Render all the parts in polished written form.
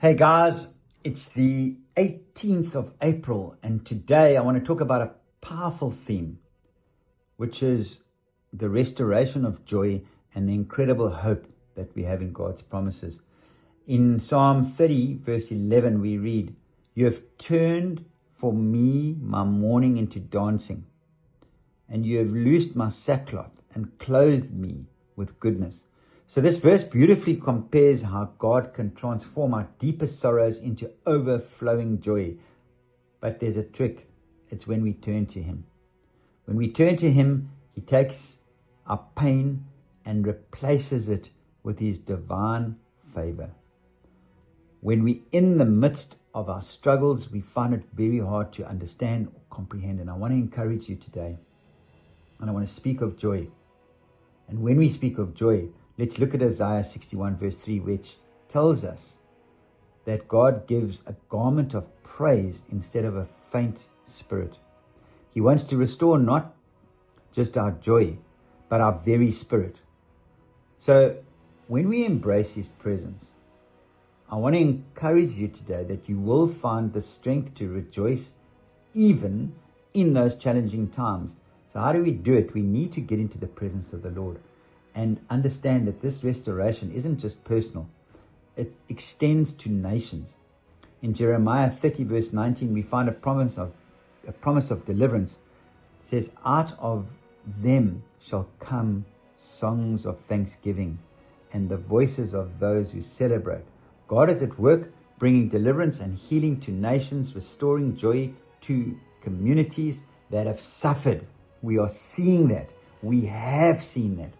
Hey guys, it's the 18th of April, and today I want to talk about a powerful theme, which is the restoration of joy and the incredible hope that we have in God's promises. In Psalm 30, verse 11, we read, "You have turned for me my mourning into dancing, and you have loosed my sackcloth and clothed me with goodness." So this verse beautifully compares how God can transform our deepest sorrows into overflowing joy. But there's a trick. It's when we turn to Him. When we turn to Him, He takes our pain and replaces it with His divine favor. When we're in the midst of our struggles, we find it very hard to understand or comprehend. And I want to encourage you today. And I want to speak of joy. And when we speak of joy, let's look at Isaiah 61 verse 3, which tells us that God gives a garment of praise instead of a faint spirit. He wants to restore not just our joy, but our very spirit. So when we embrace His presence, I want to encourage you today that you will find the strength to rejoice even in those challenging times. So how do we do it? We need to get into the presence of the Lord and understand that this restoration isn't just personal. It extends to nations. In Jeremiah 30 verse 19, we find a promise of deliverance. It says, "Out of them shall come songs of thanksgiving and the voices of those who celebrate." God is at work bringing deliverance and healing to nations, restoring joy to communities that have suffered. We are seeing that. We have seen that.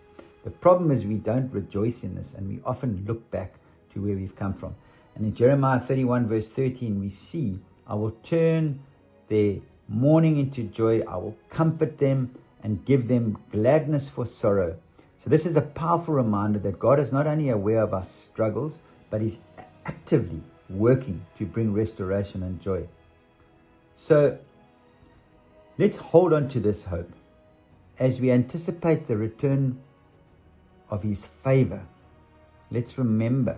The problem is we don't rejoice in this, and we often look back to where we've come from. And in Jeremiah 31 verse 13, we see, "I will turn their mourning into joy. I will comfort them and give them gladness for sorrow." So this is a powerful reminder that God is not only aware of our struggles, but He's actively working to bring restoration and joy. So let's hold on to this hope as we anticipate the return of His favor. Let's remember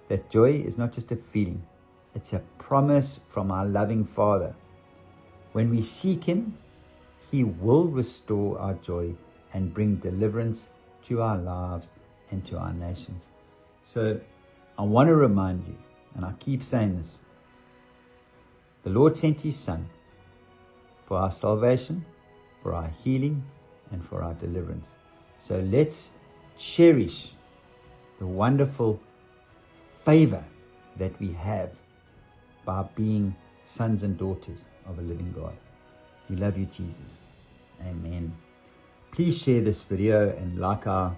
that joy is not just a feeling, it's a promise from our loving Father. When we seek Him, He will restore our joy and bring deliverance to our lives and to our nations. So I want to remind you, and I keep saying this, the Lord sent His Son for our salvation, for our healing, and for our deliverance. So let's cherish the wonderful favor that we have by being sons and daughters of a living God. We love you, Jesus. Amen. Please share this video and like our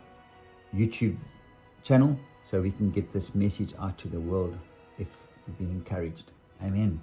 YouTube channel so we can get this message out to the world if you've been encouraged. Amen.